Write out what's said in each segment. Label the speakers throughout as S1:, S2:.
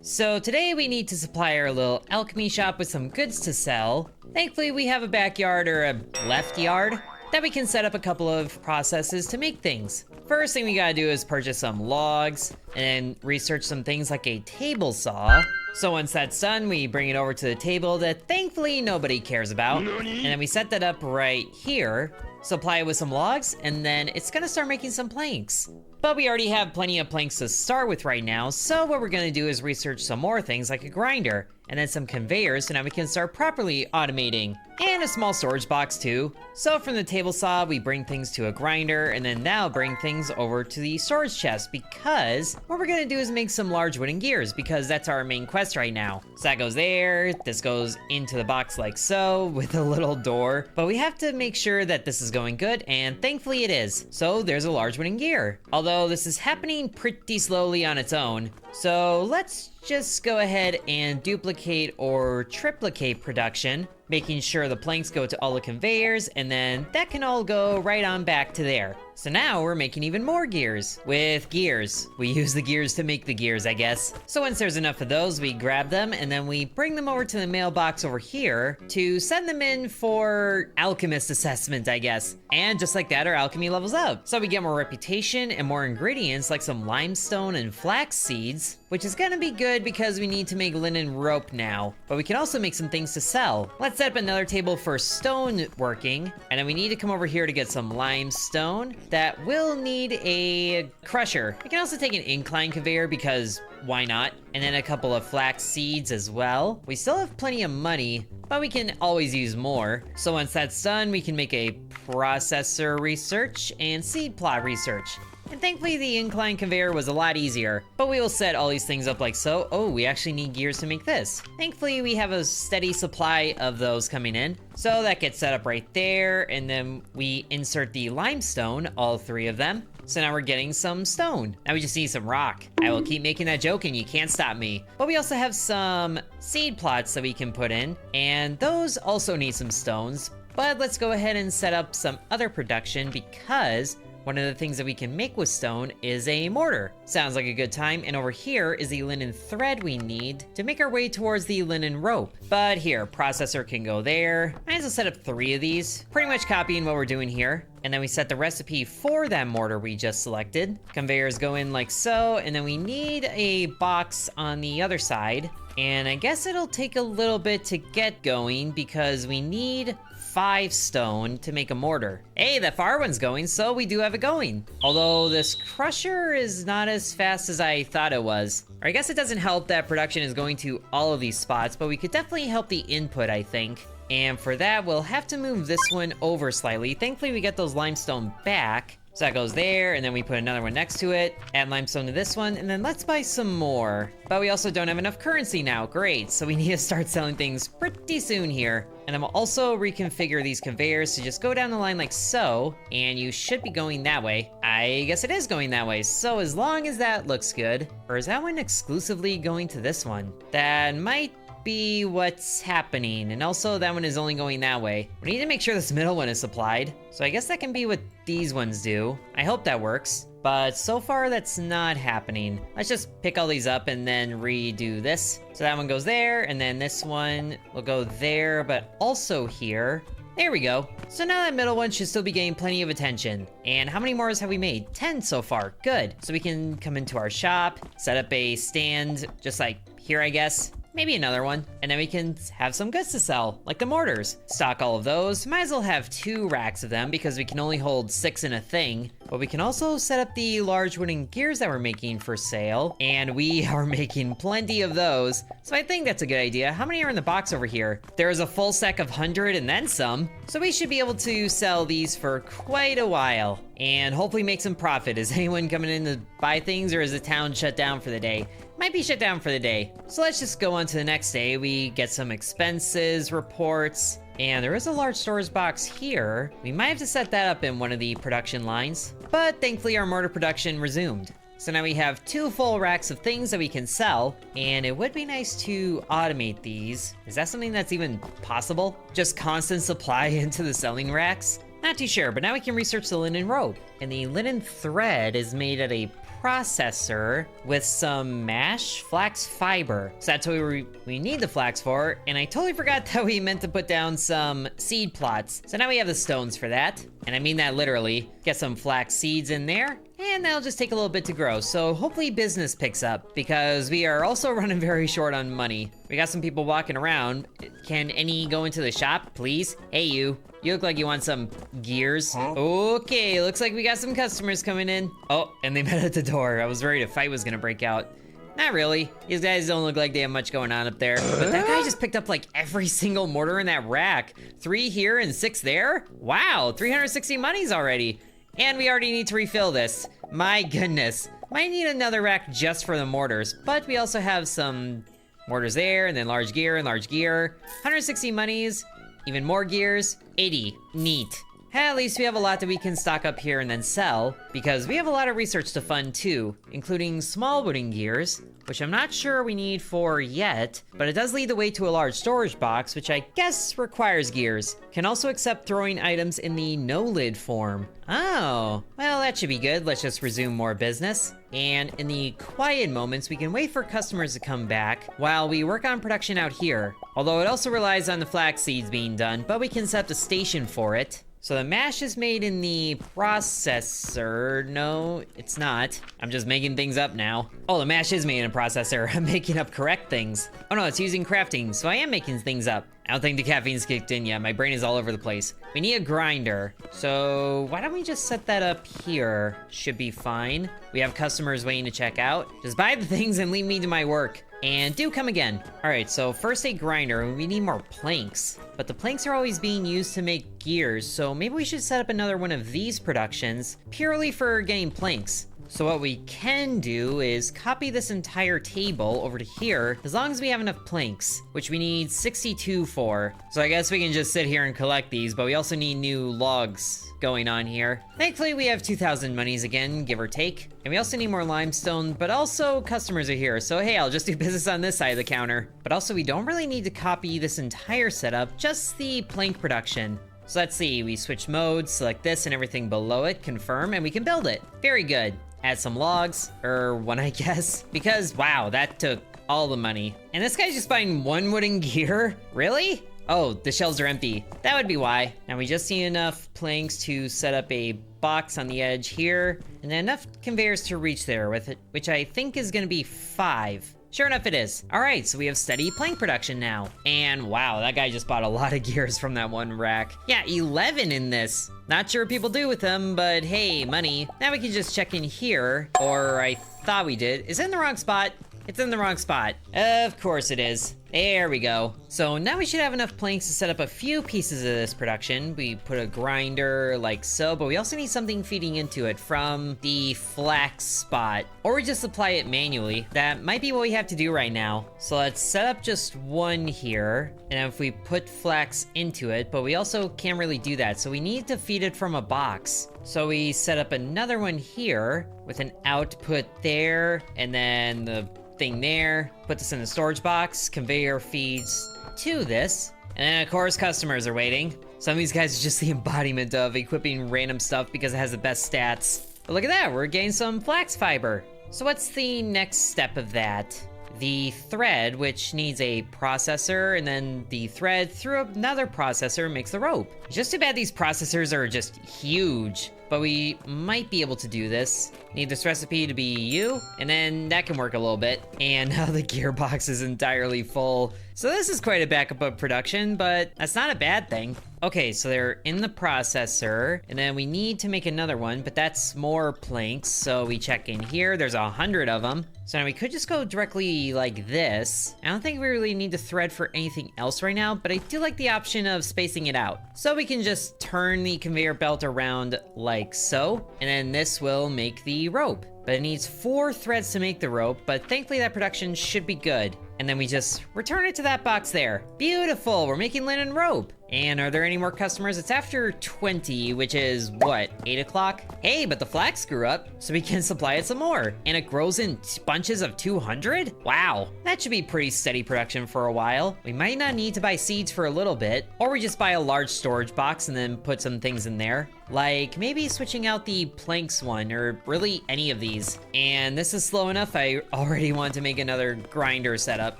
S1: So today we need to supply our little alchemy shop with some goods to sell. Thankfully we have a backyard or a left yard that we can set up a couple of processes to make things. First thing we gotta do is purchase some logs and research some things like a table saw. So once that's done, we bring it over to the table that thankfully nobody cares about. And then we set that up right here, supply it with some logs, and then it's gonna start making some planks. But we already have plenty of planks to start with right now, so what we're gonna do is research some more things like a grinder, and then some conveyors so now we can start properly automating. And a small storage box too. So from the table saw, we bring things to a grinder, and then now bring things over to the storage chest, because what we're gonna do is make some large wooden gears, because that's our main quest right now. So that goes there, this goes into the box like so, with a little door. But we have to make sure that this is going good, and thankfully it is. So there's a large wooden gear. Although this is happening pretty slowly on its own. So let's just go ahead and duplicate or triplicate production, making sure the planks go to all the conveyors, and then that can all go right on back to there. So now we're making even more gears with gears. We use the gears to make the gears, I guess. So once there's enough of those, we grab them and then we bring them over to the mailbox over here to send them in for alchemist assessment, I guess. And just like that, our alchemy levels up. So we get more reputation and more ingredients like some limestone and flax seeds, which is gonna be good because we need to make linen rope now. But we can also make some things to sell. Let's set up another table for stone working, and then we need to come over here to get some limestone. That will need a crusher. We can also take an incline conveyor because why not? And then a couple of flax seeds as well. We still have plenty of money, but we can always use more. So once that's done, we can make a processor research and seed plot research. And thankfully the incline conveyor was a lot easier, but we will set all these things up like so. Oh, we actually need gears to make this. Thankfully we have a steady supply of those coming in. So that gets set up right there, and then we insert the limestone, all three of them. So now we're getting some stone. Now we just need some rock. I will keep making that joke and you can't stop me. But we also have some seed plots that we can put in, and those also need some stones. But let's go ahead and set up some other production because one of the things that we can make with stone is a mortar. Sounds like a good time, and over here is the linen thread we need to make our way towards the linen rope. But here, processor can go there. Might as well set up 3 of these, pretty much copying what we're doing here. And then we set the recipe for that mortar we just selected. Conveyors go in like so, and then we need a box on the other side. And I guess it'll take a little bit to get going because we need 5 stone to make a mortar. Hey, that far one's going, so we do have it going. Although this crusher is not as fast as I thought it was. Or I guess it doesn't help that production is going to all of these spots, but we could definitely help the input, I think. And for that, we'll have to move this one over slightly. Thankfully, we get those limestone back. So that goes there, and then we put another one next to it, add limestone to this one, and then let's buy some more. But we also don't have enough currency now, great. So we need to start selling things pretty soon here. And then we'll also reconfigure these conveyors to just go down the line like so, and you should be going that way. I guess it is going that way, so as long as that looks good. Or is that one exclusively going to this one? That might be what's happening, and also that one is only going that way. We need to make sure this middle one is supplied, so I guess that can be what these ones do. I hope that works, but so far that's not happening. Let's just pick all these up and then redo this. So that one goes there, and then this one will go there, but also here. There we go. So now that middle one should still be getting plenty of attention. And how many more have we made? 10 so far, good. So we can come into our shop, set up a stand, just like here, I guess. Maybe another one, and then we can have some goods to sell, like the mortars. Stock all of those. Might as well have 2 racks of them because we can only hold 6 in a thing. But we can also set up the large wooden gears that we're making for sale, and we are making plenty of those. So I think that's a good idea. How many are in the box over here? There's a full stack of 100 and then some. So we should be able to sell these for quite a while and hopefully make some profit. Is anyone coming in to buy things, or is the town shut down for the day? Might be shut down for the day. So let's just go on to the next day. We get some expenses reports, and there is a large storage box here. We might have to set that up in one of the production lines, but thankfully our mortar production resumed. So now we have 2 full racks of things that we can sell, and it would be nice to automate these. Is that something that's even possible? Just constant supply into the selling racks? Not too sure, but now we can research the linen rope. And the linen thread is made at a processor with some mash flax fiber. So that's what we need the flax for, and I totally forgot that we meant to put down some seed plots. So now we have the stones for that, and I mean that literally. Get some flax seeds in there, and that'll just take a little bit to grow. So hopefully business picks up, because we are also running very short on money. We got some people walking around. Can any go into the shop, please? Hey, you look like you want some gears. Huh? Okay, looks like we got some customers coming in. Oh, and they met at the door. I was worried a fight was gonna break out. Not really. These guys don't look like they have much going on up there. But that guy just picked up like every single mortar in that rack. 3 here and 6 there? Wow, 360 monies already. And we already need to refill this. My goodness. Might need another rack just for the mortars, but we also have some mortars there, and then large gear and large gear. 160 monies, even more gears, 80, neat. At least we have a lot that we can stock up here and then sell, because we have a lot of research to fund too, including small wooden gears, which I'm not sure we need for yet, but it does lead the way to a large storage box, which I guess requires gears. Can also accept throwing items in the no-lid form. Oh, well that should be good. Let's just resume more business. And in the quiet moments, we can wait for customers to come back while we work on production out here. Although it also relies on the flax seeds being done, but we can set up a station for it. So the mash is made in the processor. No, it's not. I'm just making things up now. Oh, the mash is made in a processor. I'm making up correct things. Oh no, it's using crafting, so I am making things up. I don't think the caffeine's kicked in yet. My brain is all over the place. We need a grinder. So why don't we just set that up here? Should be fine. We have customers waiting to check out. Just buy the things and leave me to my work. And do come again. All right, so first a grinder. We need more planks, but the planks are always being used to make gears, so maybe we should set up another one of these productions purely for getting planks. So what we can do is copy this entire table over to here, as long as we have enough planks, which we need 62 for. So I guess we can just sit here and collect these, but we also need new logs going on here. Thankfully, we have 2,000 monies again, give or take. And we also need more limestone, but also customers are here. So hey, I'll just do business on this side of the counter. But also, we don't really need to copy this entire setup, just the plank production. So let's see, we switch modes, select this and everything below it, confirm, and we can build it. Very good. Add some logs, or one I guess, because wow, that took all the money. And this guy's just buying 1 wooden gear? Really? Oh, the shelves are empty. That would be why. Now we just need enough planks to set up a box on the edge here, and then enough conveyors to reach there with it, which I think is gonna be 5. Sure enough, it is. All right, so we have steady plank production now. And wow, that guy just bought a lot of gears from that one rack. Yeah, 11 in this. Not sure what people do with them, but hey, money. Now we can just check in here, or I thought we did. Is it in the wrong spot? It's in the wrong spot. Of course it is. There we go. So now we should have enough planks to set up a few pieces of this production. We put a grinder like so, but we also need something feeding into it from the flax spot. Or we just apply it manually. That might be what we have to do right now. So let's set up just 1 here. And if we put flax into it, but we also can't really do that. So we need to feed it from a box. So we set up another one here with an output there, and then the thing there. Put this in the storage box. Conveyor feeds to this. And then of course customers are waiting. Some of these guys are just the embodiment of equipping random stuff because it has the best stats. But look at that, we're getting some flax fiber. So what's the next step of that? The thread, which needs a processor, and then the thread through another processor makes the rope. It's just too bad these processors are just huge, but we might be able to do this. Need this recipe to be U, and then that can work a little bit. And now the gearbox is entirely full. So this is quite a backup of production, but that's not a bad thing. Okay, so they're in the processor, and then we need to make another one, but that's more planks. So we check in here, there's 100 of them. So now we could just go directly like this. I don't think we really need to thread for anything else right now, but I do like the option of spacing it out. So we can just turn the conveyor belt around like so, and then this will make the rope. But it needs 4 threads to make the rope, but thankfully that production should be good. And then we just return it to that box there. Beautiful, we're making linen rope. And are there any more customers? It's after 20, which is what, 8 o'clock? Hey, but the flax grew up, so we can supply it some more. And it grows in bunches of 200? Wow, that should be pretty steady production for a while. We might not need to buy seeds for a little bit, or we just buy a large storage box and then put some things in there. Like maybe switching out the planks one, or really any of these. And this is slow enough, I already want to make another grinder setup,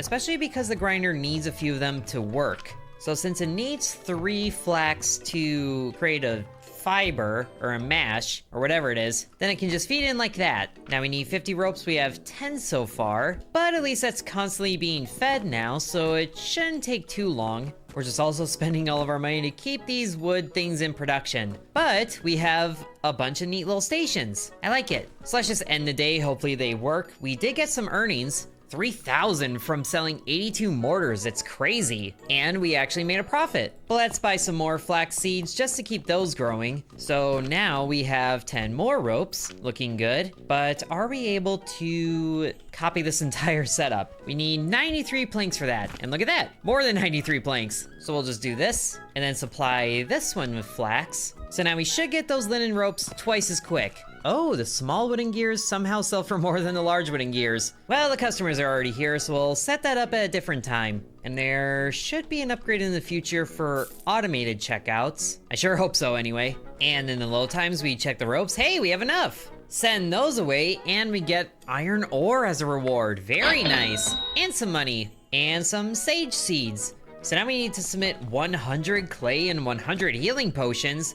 S1: especially because the grinder needs a few of them to work. So since it needs 3 flax to create a fiber or a mash or whatever it is, then it can just feed in like that. Now we need 50 ropes, we have 10 so far, but at least that's constantly being fed now, so it shouldn't take too long. We're just also spending all of our money to keep these wood things in production. But we have a bunch of neat little stations. I like it. So let's just end the day, hopefully they work. We did get some earnings. 3,000 from selling 82 mortars, it's crazy. And we actually made a profit. But let's buy some more flax seeds just to keep those growing. So now we have 10 more ropes, looking good. But are we able to copy this entire setup? We need 93 planks for that. And look at that, more than 93 planks. So we'll just do this and then supply this one with flax. So now we should get those linen ropes twice as quick. Oh, the small wooden gears somehow sell for more than the large wooden gears. Well, the customers are already here, so we'll set that up at a different time. And there should be an upgrade in the future for automated checkouts. I sure hope so anyway. And in the low times, we check the ropes. Hey, we have enough. Send those away, and we get iron ore as a reward. Very nice. And some money. And some sage seeds. So now we need to submit 100 clay and 100 healing potions.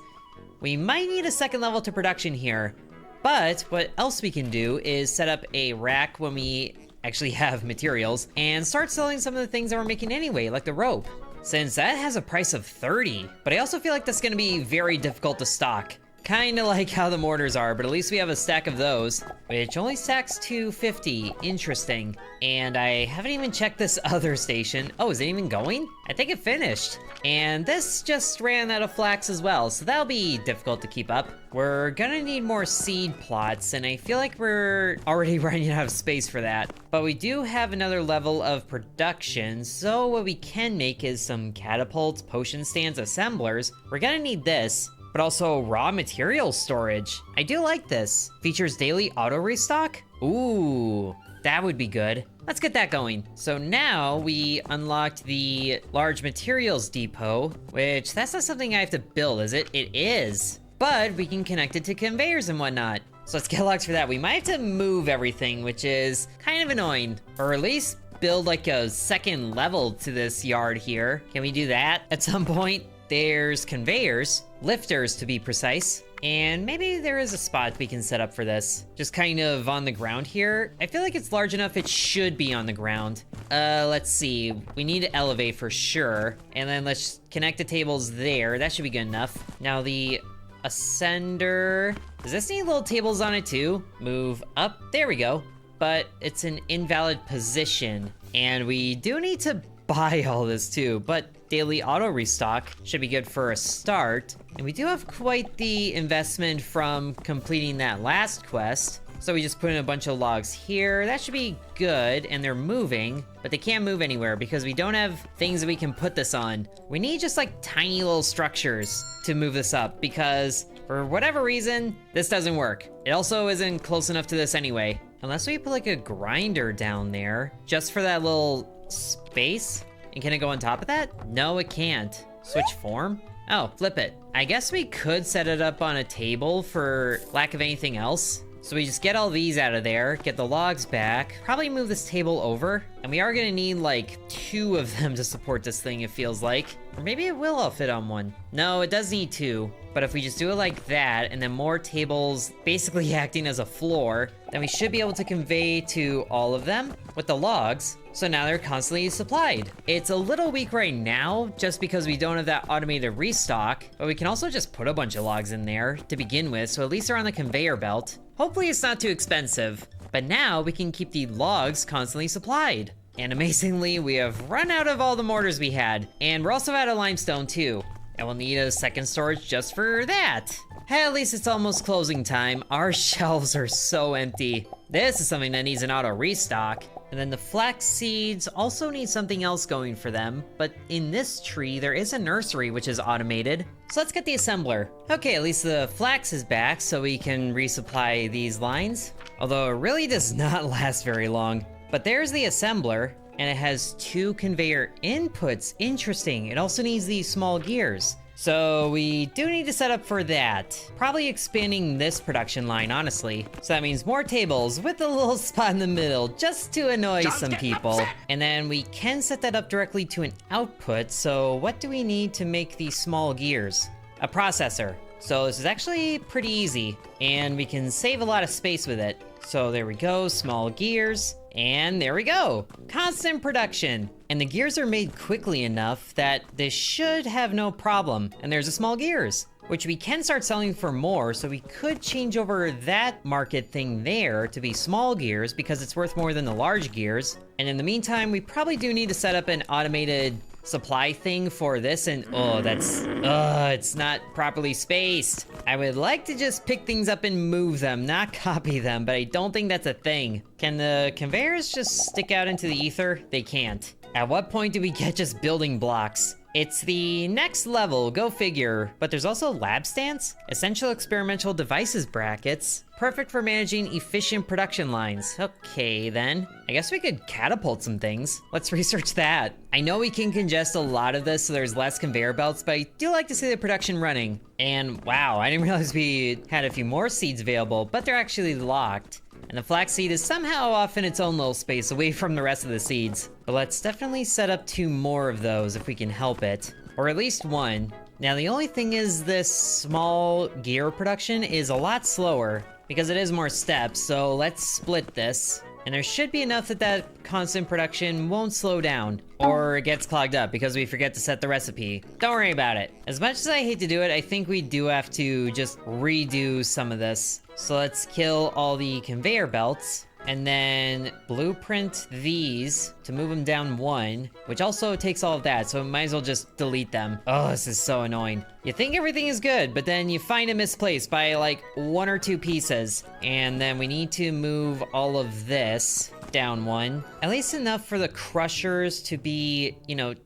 S1: We might need a second level to production here. But what else we can do is set up a rack when we actually have materials and start selling some of the things that we're making anyway, like the rope. Since that has a price of 30, but I also feel like that's gonna be very difficult to stock. Kinda like how the mortars are, but at least we have a stack of those, which only stacks to 50. Interesting. And I haven't even checked this other station. Oh, is it even going? I think it finished. And this just ran out of flax as well, so that'll be difficult to keep up. We're gonna need more seed plots, and I feel like we're already running out of space for that. But we do have another level of production, so what we can make is some catapults, potion stands, assemblers. We're gonna need this. But also raw material storage. I do like this. Features daily auto restock? Ooh, that would be good. Let's get that going. So now we unlocked the large materials depot, which that's not something I have to build, is it? It is. But we can connect it to conveyors and whatnot. So let's get locked for that. We might have to move everything, which is kind of annoying. Or at least build like a second level to this yard here. Can we do that at some point? There's conveyors, lifters to be precise, and maybe there is a spot we can set up for this. Just kind of on the ground here. I feel like it's large enough it should be on the ground. Let's see, we need to elevate for sure, and then let's connect the tables there. That should be good enough. Now the ascender, does this need little tables on it too? Move up, there we go. But it's an invalid position, and we do need to buy all this too, but daily auto restock should be good for a start. And we do have quite the investment from completing that last quest. So we just put in a bunch of logs here. That should be good, and they're moving, but they can't move anywhere because we don't have things that we can put this on. We need just like tiny little structures to move this up because for whatever reason, this doesn't work. It also isn't close enough to this anyway. Unless we put like a grinder down there just for that little space. And can it go on top of that? No, it can't. Switch form? Oh, flip it. I guess we could set it up on a table for lack of anything else. So we just get all these out of there, get the logs back, probably move this table over. And we are gonna need like 2 of them to support this thing, it feels like. Or maybe it will all fit on one. No, it does need 2. But if we just do it like that, and then more tables basically acting as a floor, then we should be able to convey to all of them with the logs. So now they're constantly supplied. It's a little weak right now, just because we don't have that automated restock, but we can also just put a bunch of logs in there to begin with, so at least they're on the conveyor belt. Hopefully it's not too expensive, but now we can keep the logs constantly supplied. And amazingly, we have run out of all the mortars we had, and we're also out of limestone too. And we'll need a second storage just for that. Hey, at least it's almost closing time. Our shelves are so empty. This is something that needs an auto restock. And then the flax seeds also need something else going for them, but in this tree, there is a nursery which is automated. So let's get the assembler. Okay, at least the flax is back so we can resupply these lines. Although it really does not last very long. But there's the assembler, and it has 2 conveyor inputs. Interesting. It also needs these small gears. So we do need to set up for that. Probably expanding this production line, honestly. So that means more tables with a little spot in the middle just to annoy some people. And then we can set that up directly to an output. So what do we need to make these small gears? A processor. So this is actually pretty easy, and we can save a lot of space with it. So there we go, small gears. And there we go, constant production. And the gears are made quickly enough that this should have no problem. And there's the small gears, which we can start selling for more, so we could change over that market thing there to be small gears because it's worth more than the large gears. And in the meantime, we probably do need to set up an automated supply thing for this, and it's not properly spaced. I would like to just pick things up and move them, not copy them, but I don't think that's a thing. Can the conveyors just stick out into the ether? They can't. At what point do we get just building blocks? It's the next level, go figure. But there's also lab stands, essential experimental devices brackets, perfect for managing efficient production lines. Okay then, I guess we could catapult some things. Let's research that. I know we can congest a lot of this so there's less conveyor belts, but I do like to see the production running. And wow, I didn't realize we had a few more seeds available, but they're actually locked. And the flax seed is somehow off in its own little space away from the rest of the seeds. But let's definitely set up 2 more of those if we can help it. Or at least 1. Now the only thing is this small gear production is a lot slower because it is more steps, so let's split this. And there should be enough that constant production won't slow down, or it gets clogged up because we forget to set the recipe. Don't worry about it. As much as I hate to do it, I think we do have to just redo some of this. So let's kill all the conveyor belts, and then blueprint these to move them down 1, which also takes all of that, so we might as well just delete them. Oh, this is so annoying. You think everything is good, but then you find it misplaced by like 1 or 2 pieces. And then we need to move all of this down 1. At least enough for the crushers to be,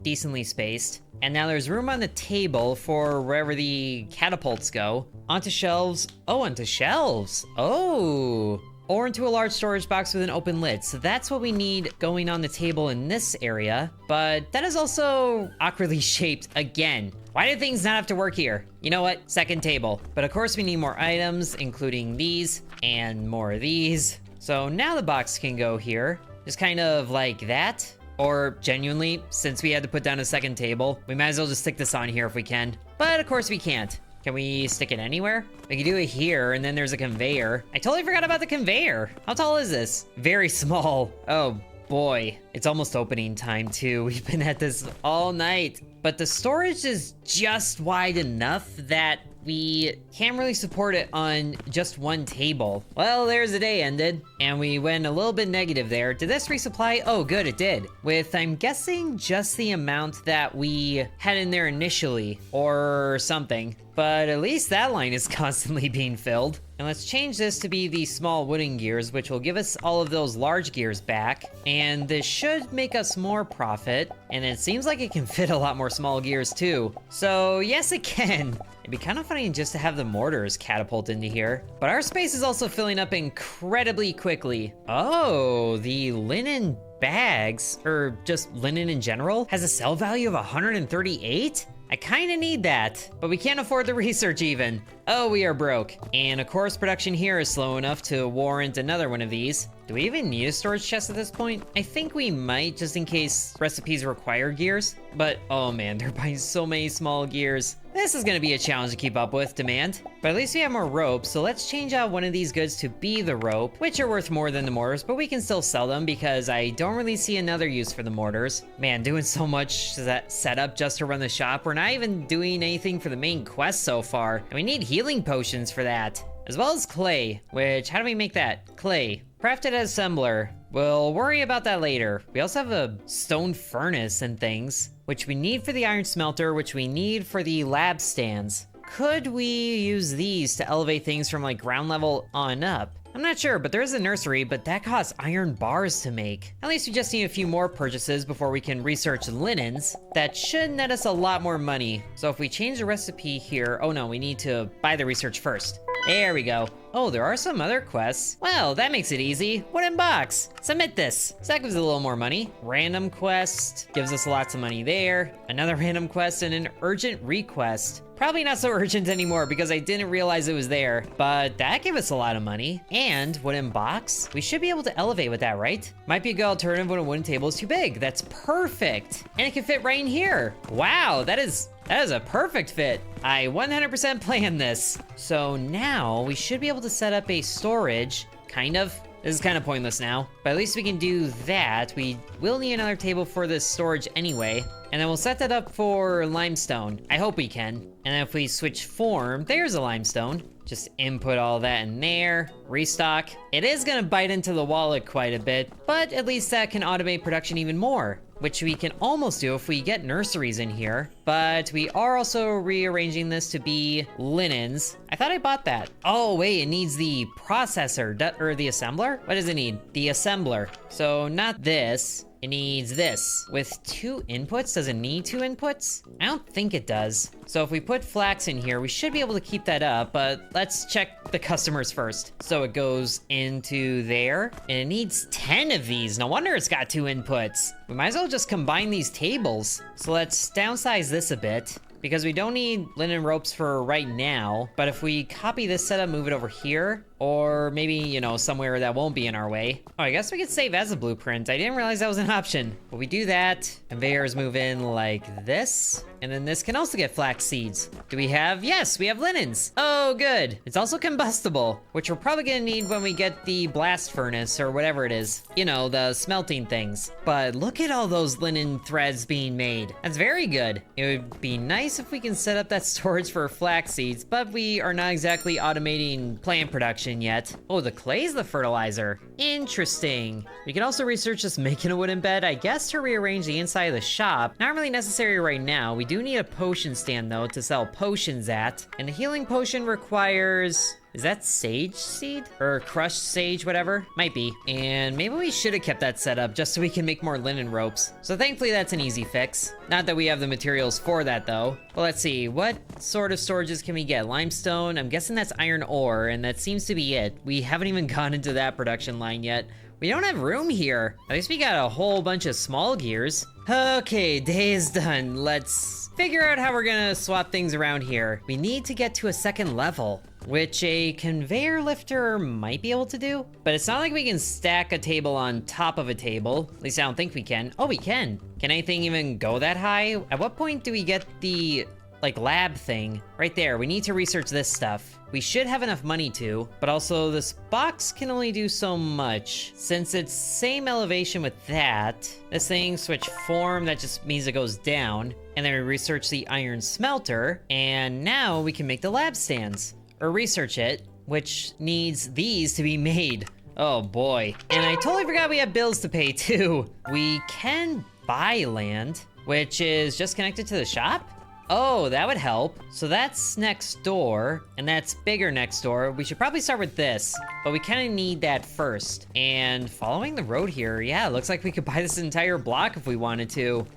S1: decently spaced. And now there's room on the table for wherever the catapults go. Onto shelves. Oh, onto shelves. Oh. Or into a large storage box with an open lid. So that's what we need going on the table in this area. But that is also awkwardly shaped again. Why do things not have to work here? You know what? Second table. But of course we need more items, including these and more of these. So now the box can go here. Just kind of like that. Or genuinely, since we had to put down a second table, we might as well just stick this on here if we can. But of course we can't. Can we stick it anywhere? We can do it here, and then there's a conveyor. I totally forgot about the conveyor. How tall is this? Very small. Oh boy. It's almost opening time too. We've been at this all night. But the storage is just wide enough that we can't really support it on just 1 table. Well, there's the day ended, and we went a little bit negative there. Did this resupply? Oh, good, it did. With, I'm guessing, just the amount that we had in there initially, or something. But at least that line is constantly being filled. And let's change this to be the small wooden gears, which will give us all of those large gears back. And this should make us more profit. And it seems like it can fit a lot more small gears too. So yes, it can. It'd be kind of funny just to have the mortars catapult into here. But our space is also filling up incredibly quickly. Oh, the linen bags, or just linen in general, has a sell value of 138? I kinda need that, but we can't afford the research even. Oh, we are broke. And of course, production here is slow enough to warrant another one of these. Do we even need a storage chest at this point? I think we might, just in case recipes require gears. But oh man, they're buying so many small gears. This is gonna be a challenge to keep up with demand. But at least we have more rope, so let's change out one of these goods to be the rope, which are worth more than the mortars, but we can still sell them because I don't really see another use for the mortars. Man, doing so much that setup just to run the shop. We're not even doing anything for the main quest so far, and we need healing potions for that. As well as clay, which, how do we make that? Clay. Crafted as assembler. We'll worry about that later. We also have a stone furnace and things, which we need for the iron smelter, which we need for the lab stands. Could we use these to elevate things from like ground level on up? I'm not sure, but there is a nursery, but that costs iron bars to make. At least we just need a few more purchases before we can research linens. That should net us a lot more money. So if we change the recipe here, oh no, we need to buy the research first. There we go. Oh, there are some other quests. Well, that makes it easy. Wooden box. Submit this. So that gives us a little more money. Random quest gives us lots of money there. Another random quest and an urgent request. Probably not so urgent anymore because I didn't realize it was there, but that gave us a lot of money. And wooden box, we should be able to elevate with that, right? Might be a good alternative when a wooden table is too big. That's perfect. And it can fit right in here. Wow, that is a perfect fit. I 100% planned this. So now we should be able to set up a storage, kind of. This is kind of pointless now, but at least we can do that. We will need another table for this storage anyway. And then we'll set that up for limestone. I hope we can. And then if we switch form, there's a limestone. Just input all that in there, restock. It is gonna bite into the wallet quite a bit, but at least that can automate production even more, which we can almost do if we get nurseries in here. But we are also rearranging this to be linens. I thought I bought that. Oh wait, it needs the processor, or the assembler? What does it need? The assembler. So not this. It needs this. With 2 inputs, does it need 2 inputs? I don't think it does. So if we put flax in here, we should be able to keep that up, but let's check the customers first. So it goes into there, and it needs 10 of these. No wonder it's got 2 inputs. We might as well just combine these tables. So let's downsize this a bit, because we don't need linen ropes for right now. But if we copy this setup, move it over here, or maybe, you know, somewhere that won't be in our way. Oh, I guess we could save as a blueprint. I didn't realize that was an option. But we do that, conveyors move in like this, and then this can also get flax seeds. Do we have? Yes, we have linens. Oh, good. It's also combustible, which we're probably gonna need when we get the blast furnace or whatever it is. You know, the smelting things. But look at all those linen threads being made. That's very good. It would be nice if we can set up that storage for flax seeds, but we are not exactly automating plant production yet. Oh, the clay's the fertilizer. Interesting. We can also research just making a wooden bed, I guess, to rearrange the inside of the shop. Not really necessary right now. We do need a potion stand though to sell potions at, and the healing potion requires, is that sage seed? Or crushed sage, whatever? Might be. And maybe we should have kept that set up just so we can make more linen ropes. So thankfully that's an easy fix. Not that we have the materials for that though. But let's see, what sort of storages can we get? Limestone, I'm guessing that's iron ore, and that seems to be it. We haven't even gone into that production line yet. We don't have room here. At least we got a whole bunch of small gears. Okay, day is done. Let's figure out how we're gonna swap things around here. We need to get to a 2nd level, which a conveyor lifter might be able to do, but it's not like we can stack a table on top of a table. At least I don't think we can. Oh, we can. Can anything even go that high? At what point do we get the, like, lab thing? Right there, we need to research this stuff. We should have enough money to, but also this box can only do so much. Since it's same elevation with that, this thing switch form, that just means it goes down. And then we research the iron smelter, and now we can make the lab stands. Or research it, which needs these to be made. Oh boy. And I totally forgot we have bills to pay too. We can buy land, which is just connected to the shop. Oh, that would help. So that's next door, and that's bigger next door. We should probably start with this, but we kind of need that first. And following the road here, yeah, it looks like we could buy this entire block if we wanted to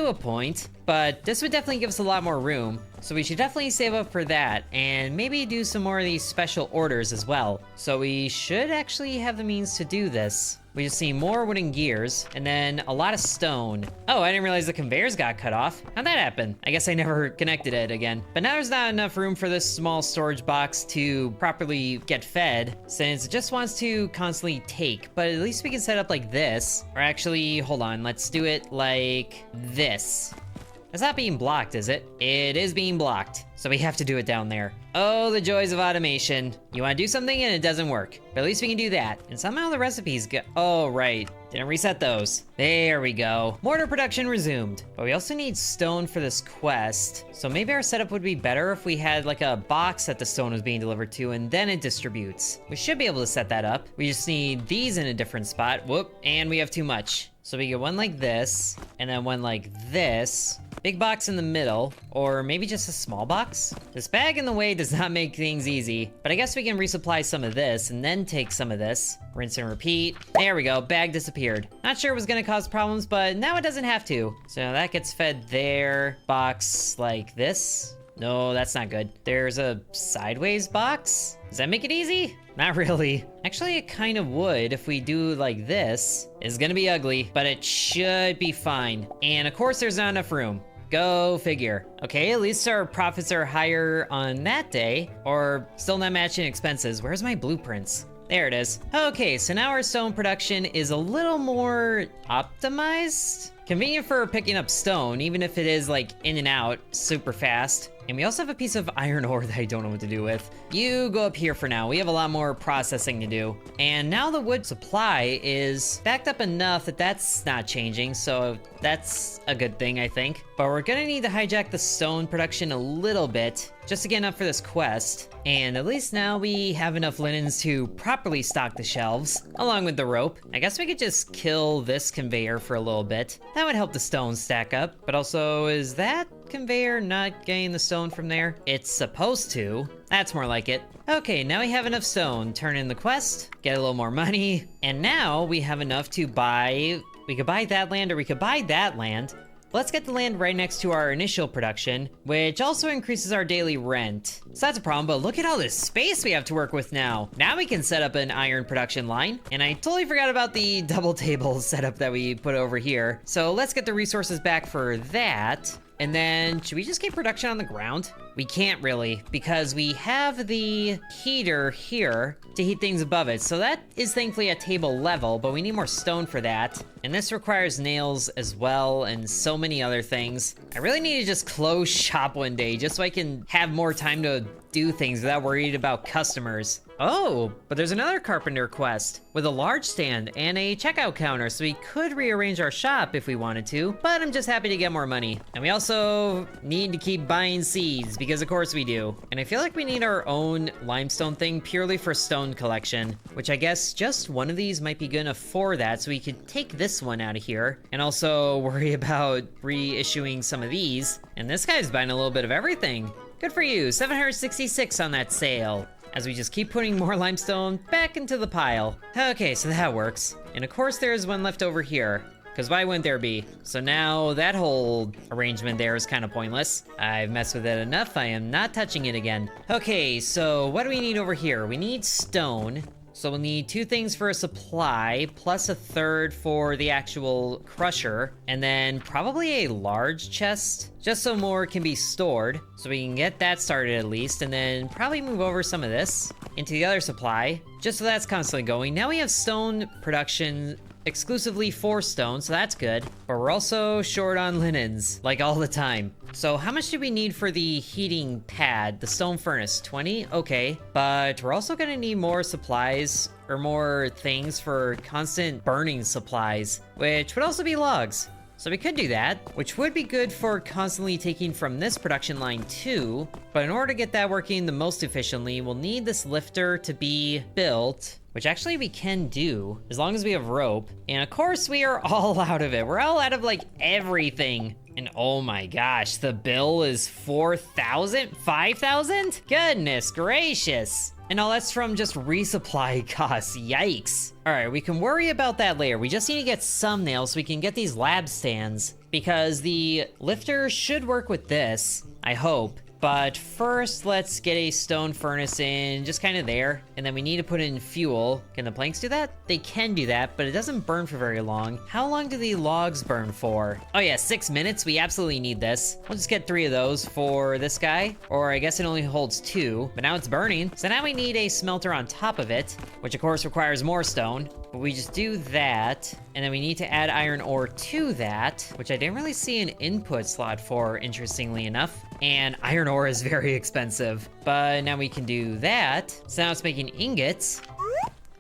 S1: a point. But this would definitely give us a lot more room, so we should definitely save up for that, and maybe do some more of these special orders as well. So we should actually have the means to do this. We just need more wooden gears, and then a lot of stone. Oh, I didn't realize the conveyors got cut off. How'd that happen? I guess I never connected it again. But now there's not enough room for this small storage box to properly get fed, since it just wants to constantly take. But at least we can set up like this. Or actually, hold on, let's do it like this. It's not being blocked, is it? It is being blocked, so we have to do it down there. Oh, the joys of automation. You want to do something and it doesn't work, but at least we can do that. And somehow the recipes go, oh, right. Didn't reset those. There we go. Mortar production resumed. But we also need stone for this quest, so maybe our setup would be better if we had like a box that the stone was being delivered to and then it distributes. We should be able to set that up. We just need these in a different spot. Whoop, and we have too much. So we get one like this, and then one like this. big box in the middle, or maybe just a small box? This bag in the way does not make things easy, but I guess we can resupply some of this and then take some of this. Rinse and repeat. There we go, bag disappeared. Not sure it was gonna cause problems, but now it doesn't have to. So that gets fed there. Box like this. No, that's not good. There's a sideways box. Does that make it easy? Not really. Actually, it kind of would if we do like this. It's gonna be ugly, but it should be fine. And of course, there's not enough room. Go figure. Okay, at least our profits are higher on that day, or still not matching expenses. Where's my blueprints? There it is. Okay, so now our stone production is a little more optimized. Convenient for picking up stone, even if it is like in and out super fast. And we also have a piece of iron ore that I don't know what to do with. You go up here for now. We have a lot more processing to do. And now the wood supply is backed up enough that that's not changing. So that's a good thing, I think. But we're gonna need to hijack the stone production a little bit just to get enough for this quest. And at least now we have enough linens to properly stock the shelves, along with the rope. I guess we could just kill this conveyor for a little bit. That would help the stone stack up. But also, is that conveyor not getting the stone from there? It's supposed to. That's more like it. Okay, now we have enough stone. Turn in the quest, get a little more money. And now we have enough to buy... We could buy that land or we could buy that land. Let's get the land right next to our initial production, which also increases our daily rent. So that's a problem, but look at all this space we have to work with now. Now we can set up an iron production line. And I totally forgot about the double table setup that we put over here. So let's get the resources back for that. And then, should we just keep production on the ground? We can't really, because we have the heater here to heat things above it. So that is thankfully at table level, but we need more stone for that. And this requires nails as well, and so many other things. I really need to just close shop one day, just so I can have more time to do things without worried about customers. Oh, but there's another carpenter quest with a large stand and a checkout counter, so we could rearrange our shop if we wanted to, but I'm just happy to get more money. And we also need to keep buying seeds, because of course we do. And I feel like we need our own limestone thing purely for stone collection, which I guess just one of these might be good enough for that, so we could take this one out of here and also worry about reissuing some of these. And this guy's buying a little bit of everything. Good for you, 766 on that sale. As we just keep putting more limestone back into the pile. Okay, so that works. And of course there's one left over here, because why wouldn't there be? So now that whole arrangement there is kind of pointless. I've messed with it enough, I am not touching it again. Okay, so what do we need over here? We need stone. So we'll need 2 things for a supply, plus a 3rd for the actual crusher, and then probably a large chest, just so more can be stored, so we can get that started at least, and then probably move over some of this into the other supply, just so that's constantly going. Now we have stone production exclusively for stone, so that's good. But we're also short on linens, like all the time. So how much do we need for the heating pad, the stone furnace? 20? Okay, but we're also gonna need more supplies, or more things for constant burning supplies, which would also be logs. So we could do that, which would be good for constantly taking from this production line too. But in order to get that working the most efficiently, we'll need this lifter to be built, which actually we can do as long as we have rope. And of course we are all out of it. We're all out of like everything. And oh my gosh, the bill is 4,000? 5,000? Goodness gracious. And all that's from just resupply costs, yikes. All right, we can worry about that later. We just need to get some nails so we can get these lab stands, because the lifter should work with this, I hope. But first, let's get a stone furnace in, just kind of there. And then we need to put in fuel. Can the planks do that? They can do that, but it doesn't burn for very long. How long do the logs burn for? Oh yeah, 6 minutes. We absolutely need this. We'll just get 3 of those for this guy. Or I guess it only holds 2, but now it's burning. So now we need a smelter on top of it, which of course requires more stone. But we just do that, and then we need to add iron ore to that, which I didn't really see an input slot for, interestingly enough. And iron ore is very expensive, but now we can do that. So now it's making ingots.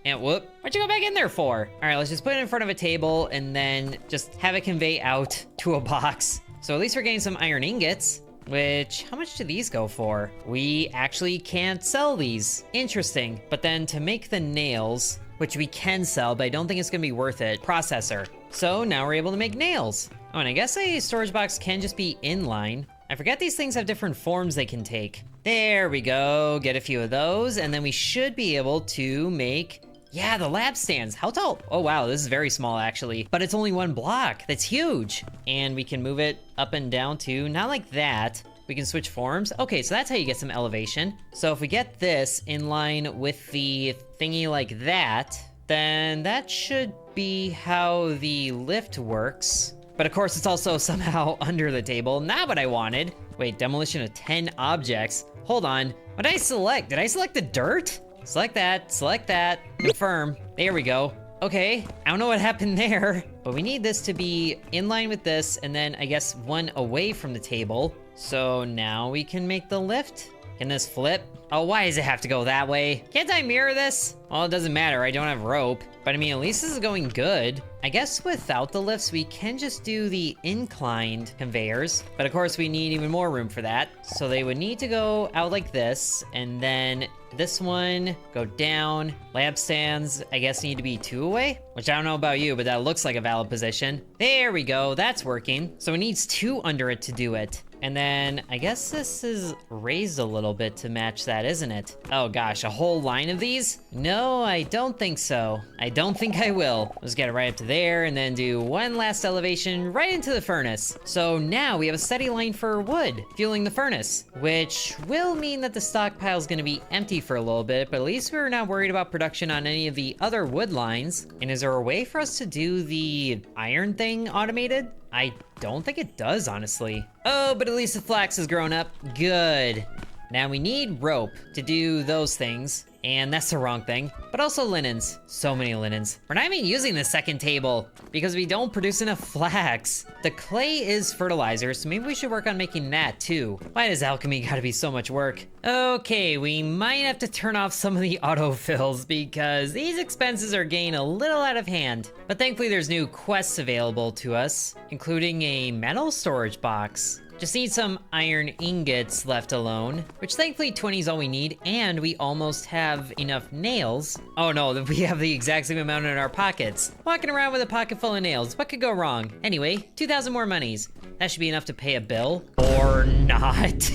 S1: And whoop, what'd you go back in there for? All right, let's just put it in front of a table and then just have it convey out to a box. So at least we're getting some iron ingots. Which, how much do these go for? We actually can't sell these. Interesting. But then to make the nails, which we can sell, but I don't think it's gonna be worth it, processor. So now we're able to make nails. Oh, and I guess a storage box can just be inline. I forget these things have different forms they can take. There we go, get a few of those, and then we should be able to make, yeah, the lab stands. How tall? Oh wow, this is very small actually, but it's only 1 block. That's huge. And we can move it up and down too, not like that. We can switch forms. Okay, so that's how you get some elevation. So if we get this in line with the thingy like that, then that should be how the lift works. But of course, it's also somehow under the table. Not what I wanted. Wait, demolition of 10 objects. Hold on. What did I select? Did I select the dirt? Select that, confirm. There we go. Okay, I don't know what happened there, but we need this to be in line with this, and then I guess 1 away from the table. So now we can make the lift. Can this flip? Oh, why does it have to go that way? Can't I mirror this? Well, it doesn't matter, I don't have rope. But I mean, at least this is going good. I guess without the lifts, we can just do the inclined conveyors. But of course, we need even more room for that. So they would need to go out like this, and then this one, go down. Lab stands, I guess, need to be 2 away, which I don't know about you, but that looks like a valid position. There we go, that's working. So it needs 2 under it to do it. And then I guess this is raised a little bit to match that, isn't it? Oh gosh, a whole line of these? No, I don't think so. I don't think I will. Let's get it right up to there and then do 1 last elevation right into the furnace. So now we have a steady line for wood fueling the furnace, which will mean that the stockpile is going to be empty for a little bit, but at least we're not worried about production on any of the other wood lines. And is there a way for us to do the iron thing automated? I don't think it does, honestly. Oh, but at least the flax has grown up. Good. Now we need rope to do those things, and that's the wrong thing, but also linens. So many linens. We're not even using the second table because we don't produce enough flax. The clay is fertilizer, so maybe we should work on making that too. Why does alchemy gotta be so much work? Okay, we might have to turn off some of the autofills because these expenses are getting a little out of hand. But thankfully there's new quests available to us, including a metal storage box. Just need some iron ingots left alone, which thankfully 20 is all we need, and we almost have enough nails. Oh no, we have the exact same amount in our pockets. Walking around with a pocket full of nails, what could go wrong? Anyway, 2,000 more monies. That should be enough to pay a bill. Or not.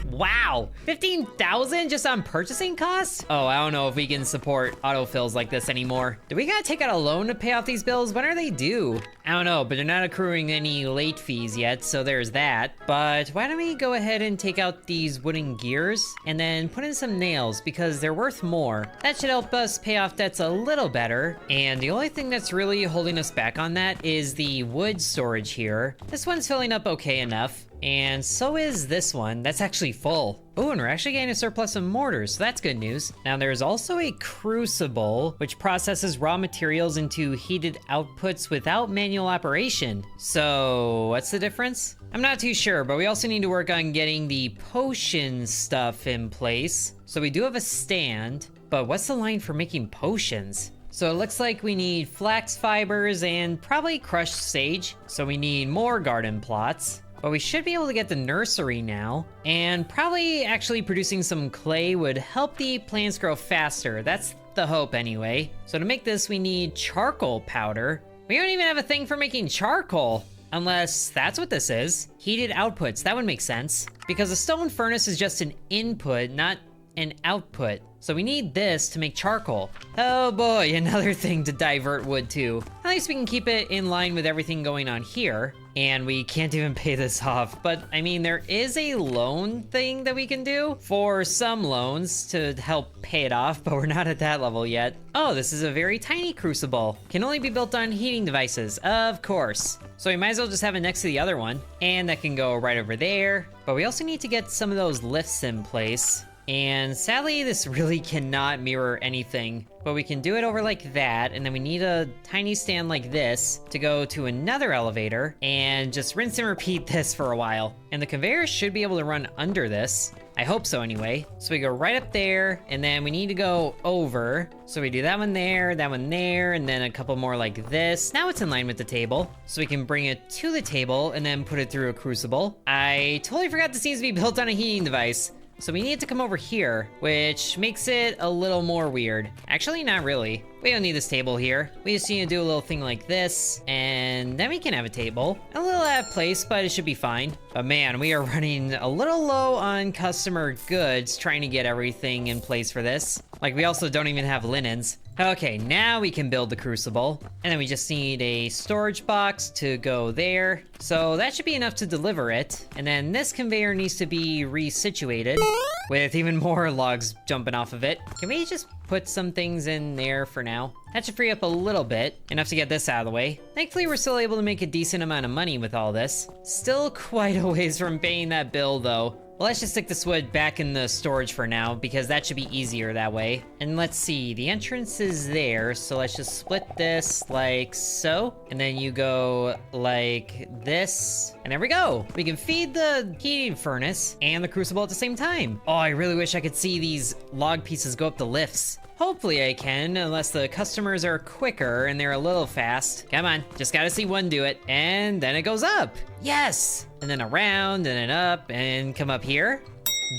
S1: Wow, 15,000 just on purchasing costs? Oh, I don't know if we can support autofills like this anymore. Do we gotta take out a loan to pay off these bills? When are they due? I don't know, but they're not accruing any late fees yet, so there's that. But why don't we go ahead and take out these wooden gears and then put in some nails because they're worth more. That should help us pay off debts a little better. And the only thing that's really holding us back on that is the wood storage here. This one's filling up okay enough. And so is this one. That's actually full. Oh, and we're actually getting a surplus of mortars, so that's good news. Now there's also a crucible, which processes raw materials into heated outputs without manual operation. So what's the difference? I'm not too sure, but we also need to work on getting the potion stuff in place. So we do have a stand, but what's the line for making potions? So it looks like we need flax fibers and probably crushed sage. So we need more garden plots. But we should be able to get the nursery now, and probably actually producing some clay would help the plants grow faster. That's the hope anyway. So to make this, we need charcoal powder. We don't even have a thing for making charcoal, unless that's what this is. Heated outputs, that would make sense. Because a stone furnace is just an input, not an output. So we need this to make charcoal. Oh boy, another thing to divert wood to. At least we can keep it in line with everything going on here. And we can't even pay this off. But I mean, there is a loan thing that we can do for some loans to help pay it off, but we're not at that level yet. Oh, this is a very tiny crucible. Can only be built on heating devices, of course. So we might as well just have it next to the other one. And that can go right over there. But we also need to get some of those lifts in place. And sadly, this really cannot mirror anything, but we can do it over like that, and then we need a tiny stand like this to go to another elevator, and just rinse and repeat this for a while. And the conveyor should be able to run under this. I hope so anyway. So we go right up there, and then we need to go over. So we do that one there, and then a couple more like this. Now it's in line with the table. So we can bring it to the table and then put it through a crucible. I totally forgot this needs to be built on a heating device. So we need to come over here, which makes it a little more weird. Actually, not really. We don't need this table here. We just need to do a little thing like this, and then we can have a table. A little out of place, but it should be fine. But man, we are running a little low on customer goods trying to get everything in place for this. Like, we also don't even have linens. Okay, now we can build the crucible. And then we just need a storage box to go there. So that should be enough to deliver it. And then this conveyor needs to be resituated with even more logs jumping off of it. Can we just put some things in there for now? That should free up a little bit, enough to get this out of the way. Thankfully, we're still able to make a decent amount of money with all this. Still quite a ways from paying that bill though. Well, let's just stick this wood back in the storage for now, because that should be easier that way. And let's see, the entrance is there, so let's just split this like so. And then you go like this, and there we go. We can feed the heating furnace and the crucible at the same time. Oh, I really wish I could see these log pieces go up the lifts. Hopefully I can, unless the customers are quicker and they're a little fast. Come on, just gotta see one do it. And then it goes up. Yes! And then around, and then up, and come up here.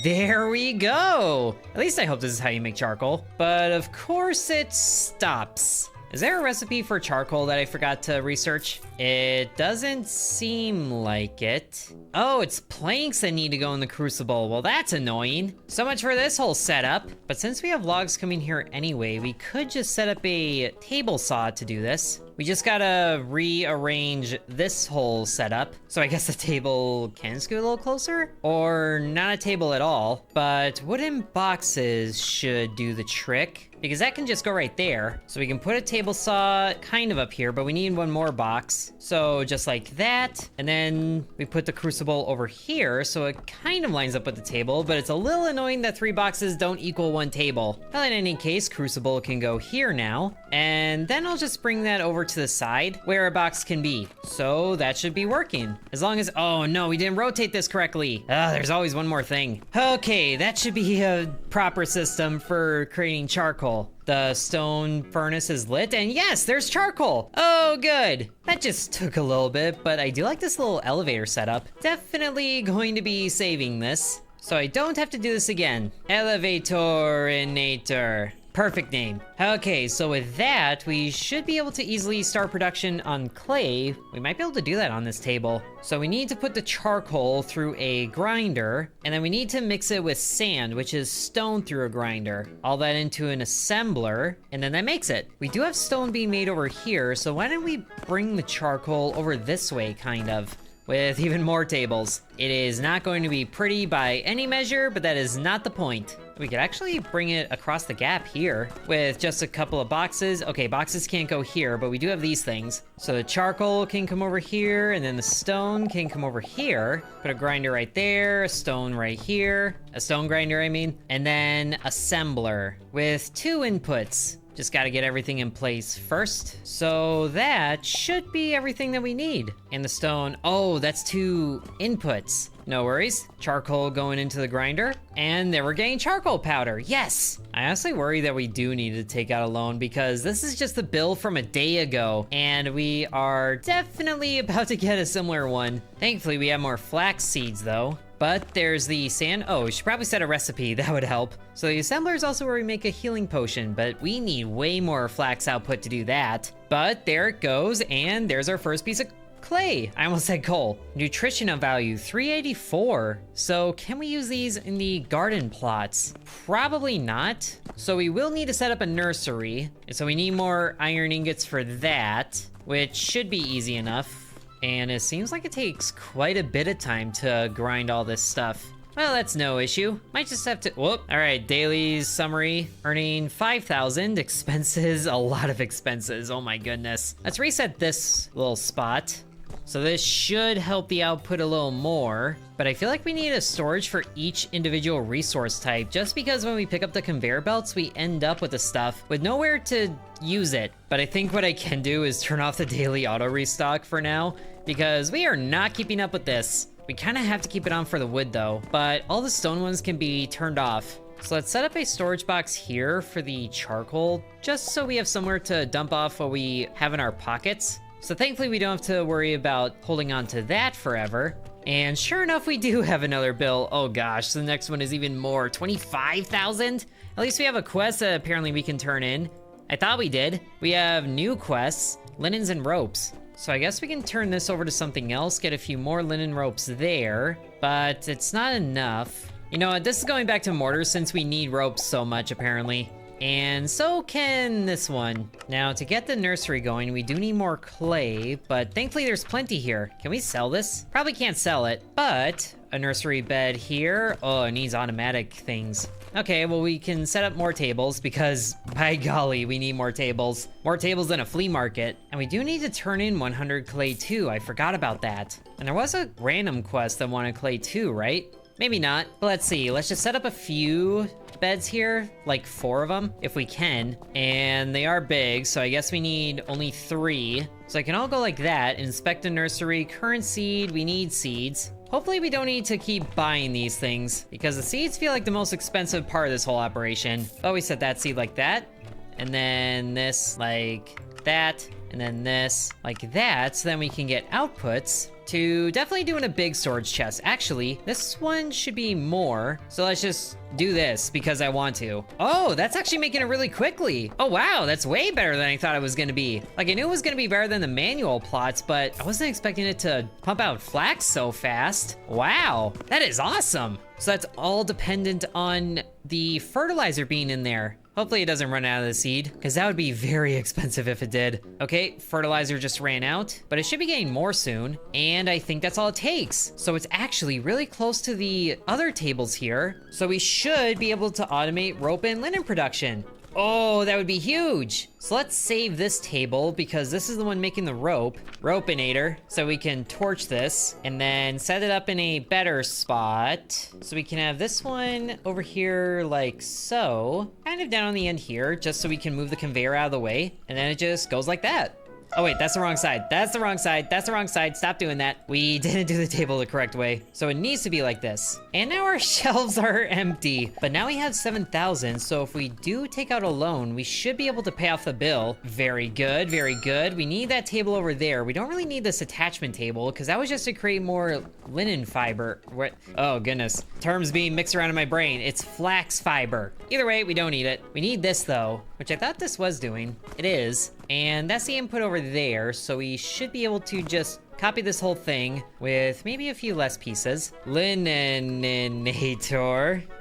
S1: There we go! At least I hope this is how you make charcoal. But of course it stops. Is there a recipe for charcoal that I forgot to research? It doesn't seem like it. Oh, it's planks that need to go in the crucible. Well, that's annoying. So much for this whole setup. But since we have logs coming here anyway, we could just set up a table saw to do this. We just gotta rearrange this whole setup. So I guess the table can scoot a little closer, or not a table at all. But wooden boxes should do the trick, because that can just go right there. So we can put a table saw kind of up here, but we need one more box. So just like that, and then we put the crucible over here, so it kind of lines up with the table, but it's a little annoying that 3 boxes don't equal 1 table. Well, in any case, crucible can go here now, and then I'll just bring that over to the side where a box can be. So that should be working. As long as, oh no, we didn't rotate this correctly. There's always one more thing. Okay, that should be a proper system for creating charcoal. The stone furnace is lit, and yes, there's charcoal. Oh, good. That just took a little bit, but I do like this little elevator setup. Definitely going to be saving this, so I don't have to do this again. Elevator-inator. Perfect name. Okay, so with that, we should be able to easily start production on clay. We might be able to do that on this table. So we need to put the charcoal through a grinder, and then we need to mix it with sand, which is stone through a grinder. All that into an assembler, and then that makes it. We do have stone being made over here, so why don't we bring the charcoal over this way, kind of, with even more tables. It is not going to be pretty by any measure, but that is not the point. We could actually bring it across the gap here with just a couple of boxes. Okay, boxes can't go here, but we do have these things. So the charcoal can come over here, and then the stone can come over here. Put a grinder right there, a stone right here. A stone grinder, I mean. And then assembler with 2 inputs. Just gotta get everything in place first. So that should be everything that we need. And the stone, oh, that's 2 inputs. No worries. Charcoal going into the grinder. And then we're getting charcoal powder. Yes! I honestly worry that we do need to take out a loan, because this is just the bill from a day ago, and we are definitely about to get a similar one. Thankfully, we have more flax seeds though. But there's the sand. Oh, we should probably set a recipe. That would help. So the assembler is also where we make a healing potion, but we need way more flax output to do that. But there it goes, and there's our first piece of clay. I almost said coal. Nutrition of value, 384. So can we use these in the garden plots? Probably not. So we will need to set up a nursery. And so we need more iron ingots for that, which should be easy enough. And it seems like it takes quite a bit of time to grind all this stuff. Well, that's no issue. Might just have to, whoop. All right, daily summary, earning 5,000, expenses, a lot of expenses, oh my goodness. Let's reset this little spot. So this should help the output a little more, but I feel like we need a storage for each individual resource type, just because when we pick up the conveyor belts, we end up with the stuff with nowhere to use it. But I think what I can do is turn off the daily auto restock for now, because we are not keeping up with this. We kind of have to keep it on for the wood though, but all the stone ones can be turned off. So let's set up a storage box here for the charcoal, just so we have somewhere to dump off what we have in our pockets. So thankfully we don't have to worry about holding on to that forever. And sure enough, we do have another bill. Oh gosh, the next one is even more, 25,000? At least we have a quest that apparently we can turn in. I thought we did. We have new quests, linens and ropes. So I guess we can turn this over to something else, get a few more linen ropes there, but it's not enough. You know what, this is going back to Mortar since we need ropes so much apparently. And so can this one. Now, to get the nursery going, we do need more clay, but thankfully there's plenty here. Can we sell this? Probably can't sell it, but a nursery bed here. Oh, it needs automatic things. Okay, well, we can set up more tables because, by golly, we need more tables. More tables than a flea market. And we do need to turn in 100 clay too. I forgot about that. And there was a random quest that wanted clay too, right? Maybe not, but let's see. Let's just set up a few beds here, like 4 of them, if we can. And they are big, so I guess we need only 3. So I can all go like that. Inspect the nursery, current seed, we need seeds. Hopefully we don't need to keep buying these things, because the seeds feel like the most expensive part of this whole operation. But we set that seed like that, and then this like that, and then this like that, so then we can get outputs to definitely doing a big storage chest. Actually, this one should be more, so let's just do this because I want to. Oh, that's actually making it really quickly. Oh wow, that's way better than I thought it was gonna be. Like, I knew it was gonna be better than the manual plots, but I wasn't expecting it to pump out flax so fast. Wow, that is awesome. So that's all dependent on the fertilizer being in there. Hopefully it doesn't run out of the seed, because that would be very expensive if it did. Okay, fertilizer just ran out, but it should be getting more soon, and I think that's all it takes. So it's actually really close to the other tables here, so we should be able to automate rope and linen production. Oh, that would be huge. So let's save this table because this is the one making the ropeinator. So we can torch this and then set it up in a better spot. So we can have this one over here like so, kind of down on the end here, just so we can move the conveyor out of the way. And then it just goes like that. Oh wait, that's the wrong side. That's the wrong side. That's the wrong side. Stop doing that. We didn't do the table the correct way. So it needs to be like this. And now our shelves are empty. But now we have 7,000. So if we do take out a loan, we should be able to pay off the bill. Very good, very good. We need that table over there. We don't really need this attachment table because that was just to create more linen fiber. What? Oh goodness. Terms being mixed around in my brain. It's flax fiber. Either way, we don't need it. We need this though, which I thought this was doing. It is. And that's the input over there, so we should be able to just copy this whole thing with maybe a few less pieces. Lininator.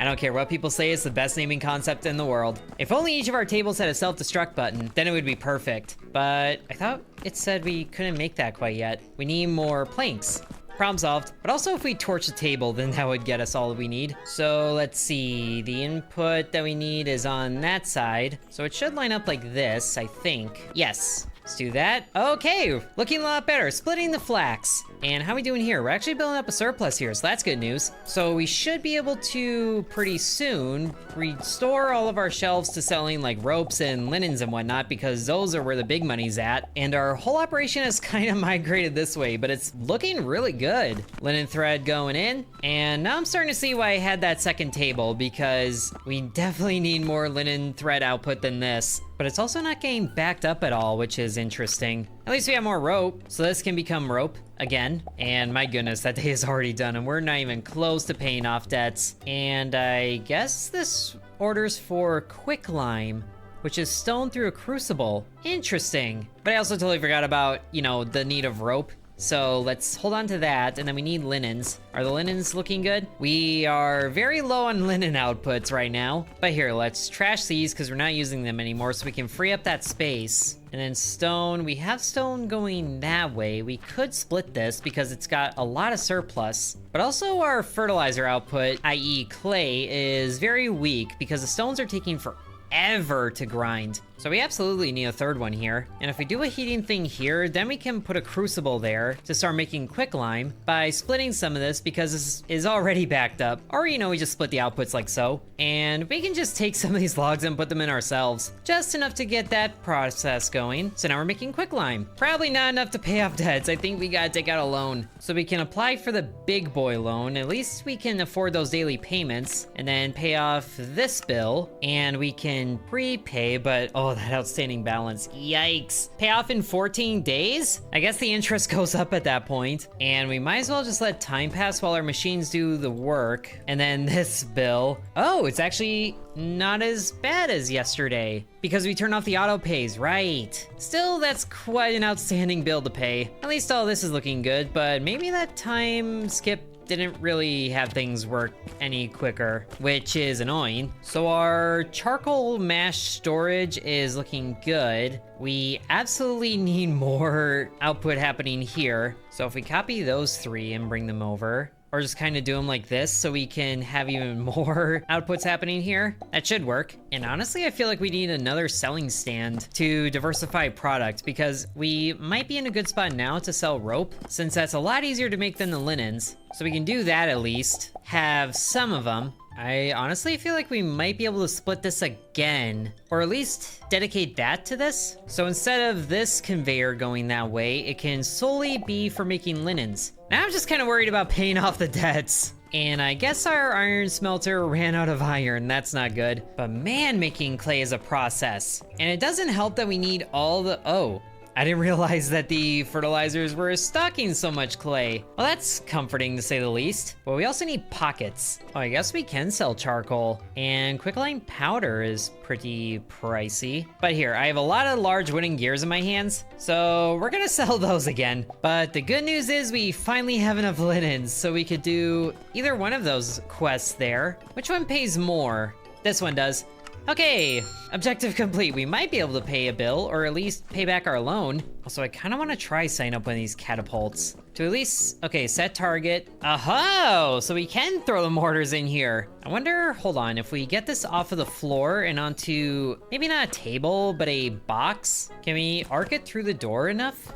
S1: I don't care what people say, it's the best naming concept in the world. If only each of our tables had a self-destruct button, then it would be perfect. But I thought it said we couldn't make that quite yet. We need more planks. Problem solved. But also if we torch the table, then that would get us all we need. So let's see, the input that we need is on that side. So it should line up like this, I think. Yes, let's do that. Okay, looking a lot better. Splitting the flax. And how are we doing here? We're actually building up a surplus here, so that's good news. So we should be able to pretty soon restore all of our shelves to selling like ropes and linens and whatnot, because those are where the big money's at. And our whole operation has kind of migrated this way, but it's looking really good. Linen thread going in. And now I'm starting to see why I had that second table, because we definitely need more linen thread output than this. But it's also not getting backed up at all, which is interesting. At least we have more rope, so this can become rope again. And my goodness, that day is already done, and we're not even close to paying off debts. And I guess this orders for quicklime, which is stone through a crucible. Interesting. But I also totally forgot about, you know, the need of rope. So let's hold on to that, and then we need linens. Are the linens looking good? We are very low on linen outputs right now. But here, let's trash these because we're not using them anymore, so we can free up that space. And then stone, we have stone going that way. We could split this because it's got a lot of surplus. But also our fertilizer output, i.e. clay, is very weak because the stones are taking forever to grind. So we absolutely need a third one here. And if we do a heating thing here, then we can put a crucible there to start making quicklime by splitting some of this because this is already backed up. Or, you know, we just split the outputs like so. And we can just take some of these logs and put them in ourselves. Just enough to get that process going. So now we're making quicklime. Probably not enough to pay off debts. I think we gotta take out a loan. So we can apply for the big boy loan. At least we can afford those daily payments and then pay off this bill. And we can can prepay, but oh, that outstanding balance, yikes. Pay off in 14 days? I guess the interest goes up at that point. And we might as well just let time pass while our machines do the work. And then this bill, oh, it's actually not as bad as yesterday because we turned off the auto pays, right? Still, that's quite an outstanding bill to pay. At least all this is looking good, but maybe that time skip didn't really have things work any quicker, which is annoying. So our charcoal mash storage is looking good. We absolutely need more output happening here. So if we copy those 3 and bring them over, or just kind of do them like this so we can have even more outputs happening here, that should work. And honestly, I feel like we need another selling stand to diversify product because we might be in a good spot now to sell rope since that's a lot easier to make than the linens. So we can do that at least, have some of them. I honestly feel like we might be able to split this again, or at least dedicate that to this. So instead of this conveyor going that way, it can solely be for making linens. Now I'm just kind of worried about paying off the debts. And I guess our iron smelter ran out of iron, that's not good. But man, making clay is a process. And it doesn't help that we need all the, oh, I didn't realize that the fertilizers were stocking so much clay. Well, that's comforting to say the least. But we also need pockets. Oh, I guess we can sell charcoal. And quicklime powder is pretty pricey. But here, I have a lot of large wooden gears in my hands, so we're gonna sell those again. But the good news is we finally have enough linens, so we could do either one of those quests there. Which one pays more? This one does. Okay, objective complete. We might be able to pay a bill, or at least pay back our loan. Also, I kind of want to try setting up one of these catapults. To at least, okay, set target. Oh, so we can throw the mortars in here. I wonder, hold on, if we get this off of the floor and onto, maybe not a table, but a box, can we arc it through the door enough?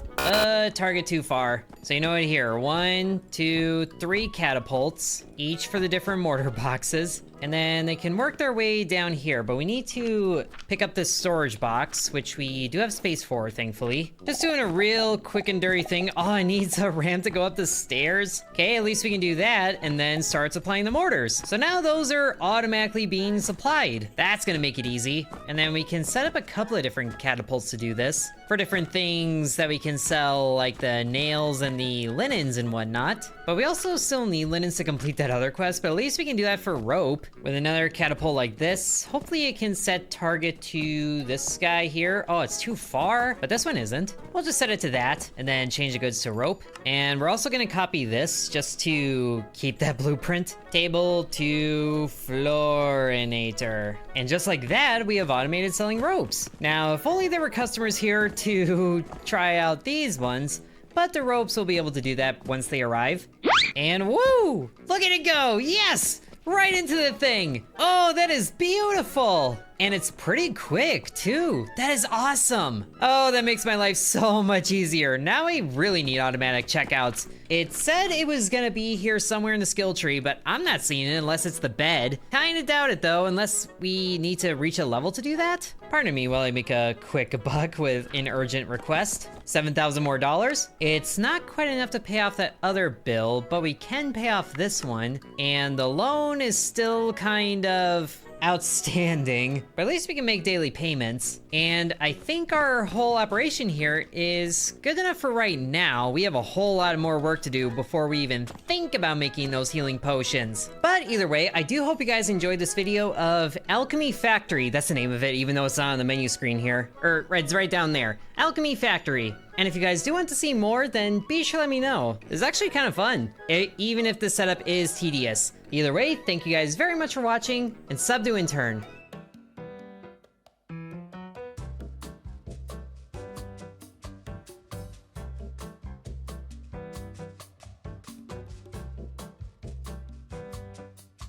S1: Target too far. So you know what here, 1, 2, 3 catapults, each for the different mortar boxes. And then they can work their way down here, but we need to pick up this storage box, which we do have space for, thankfully. Just doing a real quick and dirty thing. Oh, it needs a ramp to go up the stairs. Okay, at least we can do that, and then start supplying the mortars. So now those are automatically being supplied. That's gonna make it easy. And then we can set up a couple of different catapults to do this, for different things that we can sell, like the nails and the linens and whatnot. But we also still need linens to complete that other quest, but at least we can do that for rope. With another catapult like this, hopefully it can set target to this guy here. Oh, it's too far, but this one isn't. We'll just set it to that, and then change the goods to rope. And we're also gonna copy this just to keep that blueprint. Table to fluorinator. And just like that, we have automated selling ropes. Now, if only there were customers here to try out these ones, but the ropes will be able to do that once they arrive. And woo! Look at it go, yes! Right into the thing. Oh, that is beautiful. And it's pretty quick too. That is awesome. Oh, that makes my life so much easier. Now I really need automatic checkouts. It said it was gonna be here somewhere in the skill tree, but I'm not seeing it unless it's the bed. Kinda doubt it though, unless we need to reach a level to do that. Pardon me while I make a quick buck with an urgent request. 7,000 more dollars. It's not quite enough to pay off that other bill, but we can pay off this one. And the loan is still kind of outstanding, but at least we can make daily payments. And I think our whole operation here is good enough for right now. We have a whole lot more work to do before we even think about making those healing potions. But either way, I do hope you guys enjoyed this video of Alchemy Factory. That's the name of it, even though it's not on the menu screen here. It's right down there. Alchemy Factory. And if you guys do want to see more, then be sure to let me know. It's actually kind of fun, even if the setup is tedious. Either way, thank you guys very much for watching, and sub to Intern.